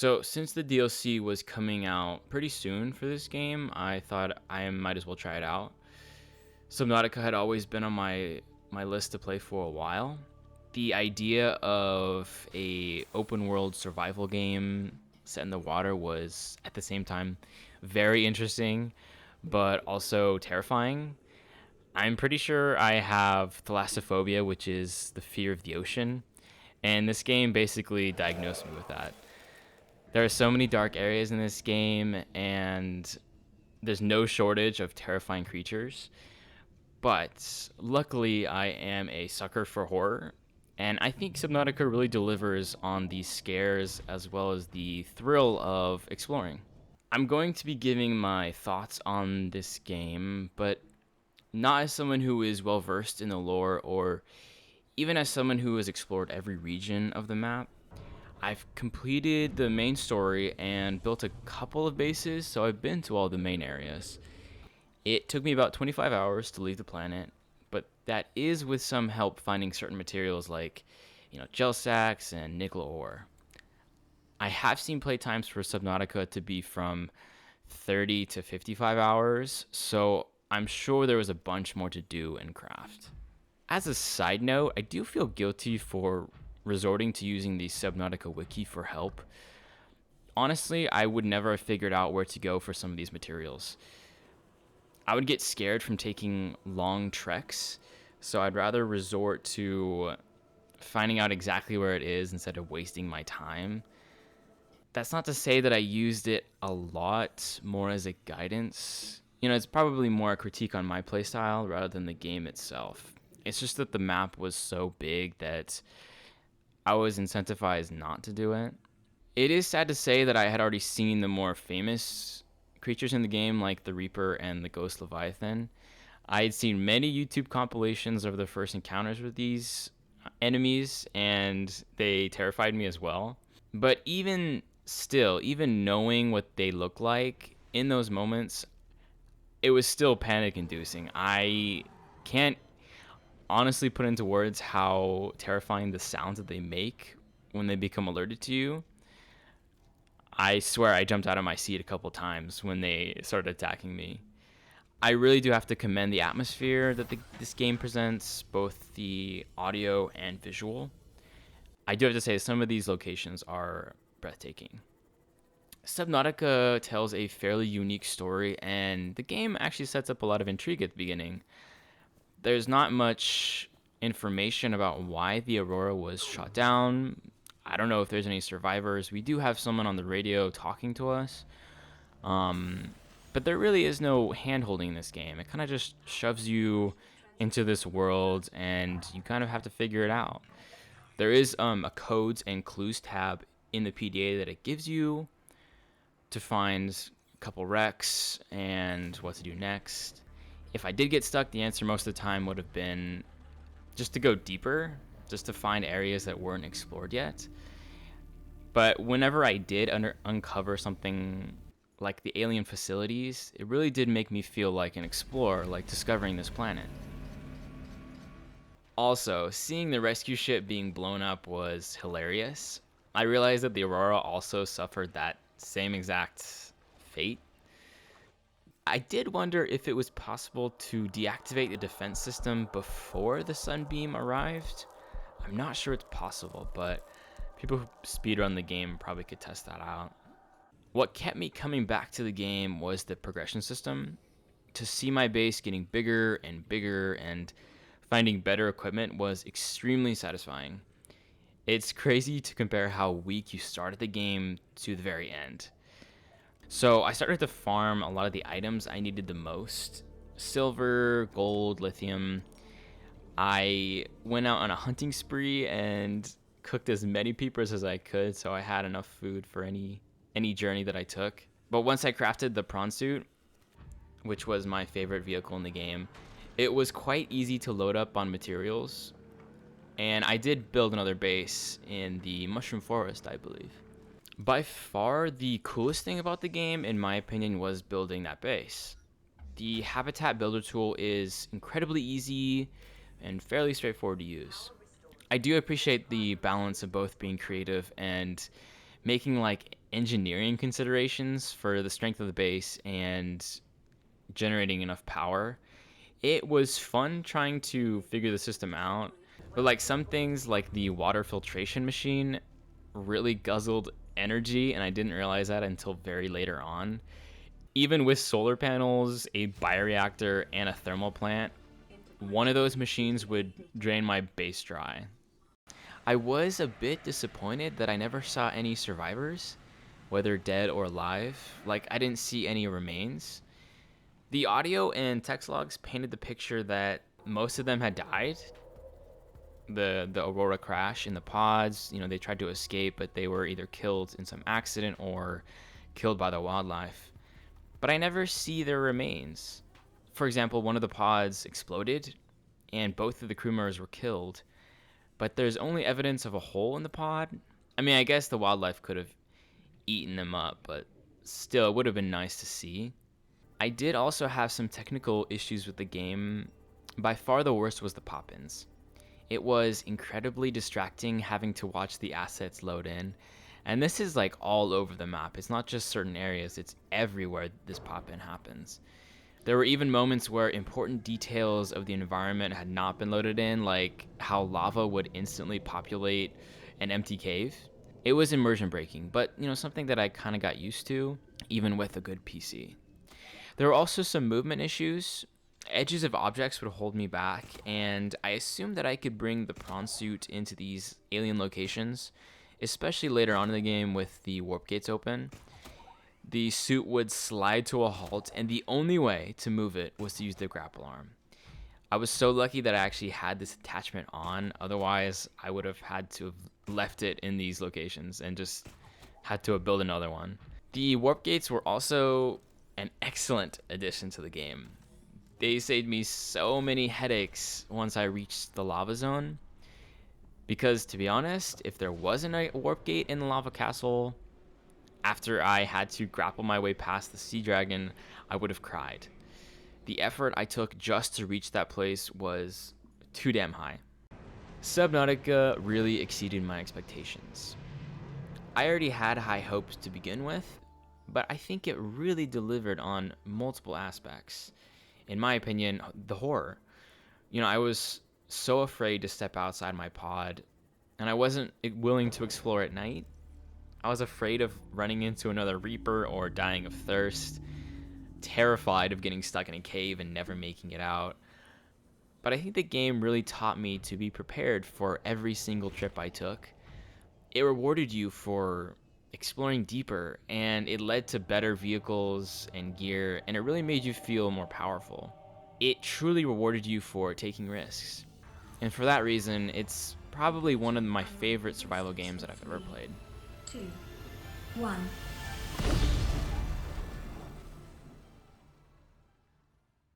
So since the DLC was coming out pretty soon for this game, I thought I might as well try it out. Subnautica had always been on my list to play for a while. The idea of a open world survival game set in the water was at the same time very interesting, but also terrifying. I'm pretty sure I have thalassophobia, which is the fear of the ocean, and this game basically diagnosed me with that. There are so many dark areas in this game, and there's no shortage of terrifying creatures. But luckily, I am a sucker for horror, and I think Subnautica really delivers on the scares as well as the thrill of exploring. I'm going to be giving my thoughts on this game, but not as someone who is well versed in the lore or even as someone who has explored every region of the map. I've completed the main story and built a couple of bases, so I've been to all the main areas. It took me about 25 hours to leave the planet, but that is with some help finding certain materials like, gel sacks and nickel ore. I have seen playtimes for Subnautica to be from 30 to 55 hours, so I'm sure there was a bunch more to do and craft. As a side note, I do feel guilty for resorting to using the Subnautica wiki for help. Honestly, I would never have figured out where to go for some of these materials. I would get scared from taking long treks, so I'd rather resort to finding out exactly where it is instead of wasting my time. That's not to say that I used it a lot more as a guidance. It's probably more a critique on my playstyle rather than the game itself. It's just that the map was so big that I was incentivized not to do it. It is sad to say that I had already seen the more famous creatures in the game, like the Reaper and the Ghost Leviathan. I had seen many YouTube compilations of the first encounters with these enemies, and they terrified me as well. But even still, even knowing what they look like in those moments, it was still panic inducing. I can't honestly put into words how terrifying the sounds that they make when they become alerted to you. I swear I jumped out of my seat a couple times when they started attacking me. I really do have to commend the atmosphere that this game presents, both the audio and visual. I do have to say some of these locations are breathtaking. Subnautica tells a fairly unique story, and the game actually sets up a lot of intrigue at the beginning. There's not much information about why the Aurora was shot down. I don't know if there's any survivors. We do have someone on the radio talking to us. But there really is no hand-holding in this game. It kind of just shoves you into this world, and you kind of have to figure it out. There is a codes and clues tab in the PDA that it gives you to find a couple wrecks and what to do next. If I did get stuck, the answer most of the time would have been just to go deeper, just to find areas that weren't explored yet. But whenever I did uncover something like the alien facilities, it really did make me feel like an explorer, like discovering this planet. Also, seeing the rescue ship being blown up was hilarious. I realized that the Aurora also suffered that same exact fate. I did wonder if it was possible to deactivate the defense system before the sunbeam arrived. I'm not sure it's possible, but people who speedrun the game probably could test that out. What kept me coming back to the game was the progression system. To see my base getting bigger and bigger and finding better equipment was extremely satisfying. It's crazy to compare how weak you start at the game to the very end. So I started to farm a lot of the items I needed the most. Silver, gold, lithium. I went out on a hunting spree and cooked as many peepers as I could, so I had enough food for any journey that I took. But once I crafted the prawn suit, which was my favorite vehicle in the game, it was quite easy to load up on materials. And I did build another base in the mushroom forest, I believe. By far, the coolest thing about the game, in my opinion, was building that base. The habitat builder tool is incredibly easy and fairly straightforward to use. I do appreciate the balance of both being creative and making like engineering considerations for the strength of the base and generating enough power. It was fun trying to figure the system out, but like some things like the water filtration machine really guzzled energy, and I didn't realize that until very later on. Even with solar panels, a bioreactor, and a thermal plant, one of those machines would drain my base dry. I was a bit disappointed that I never saw any survivors, whether dead or alive. Like, I didn't see any remains. The audio and text logs painted the picture that most of them had died. The Aurora crash in the pods, they tried to escape, but they were either killed in some accident or killed by the wildlife. But I never see their remains. For example, one of the pods exploded and both of the crew members were killed, but there's only evidence of a hole in the pod. I mean, I guess the wildlife could have eaten them up, but still, it would have been nice to see. I did also have some technical issues with the game. By far the worst was the pop-ins. It was incredibly distracting having to watch the assets load in. And this is like all over the map. It's not just certain areas, it's everywhere this pop-in happens. There were even moments where important details of the environment had not been loaded in, like how lava would instantly populate an empty cave. It was immersion breaking, but something that I kind of got used to, even with a good PC. There were also some movement issues. Edges of objects would hold me back, and I assumed that I could bring the prawn suit into these alien locations, especially later on in the game with the warp gates open. The suit would slide to a halt, and the only way to move it was to use the grapple arm. I was so lucky that I actually had this attachment on, otherwise I would have had to have left it in these locations and just had to build another one. The warp gates were also an excellent addition to the game. They saved me so many headaches once I reached the lava zone, because to be honest, if there wasn't a warp gate in the lava castle, after I had to grapple my way past the sea dragon, I would have cried. The effort I took just to reach that place was too damn high. Subnautica really exceeded my expectations. I already had high hopes to begin with, but I think it really delivered on multiple aspects. In my opinion, the horror. I was so afraid to step outside my pod, and I wasn't willing to explore at night. I was afraid of running into another Reaper or dying of thirst, terrified of getting stuck in a cave and never making it out. But I think the game really taught me to be prepared for every single trip I took. It rewarded you for exploring deeper, and it led to better vehicles and gear, and it really made you feel more powerful. It truly rewarded you for taking risks. And for that reason, it's probably one of my favorite survival games that I've ever played. 2, 1.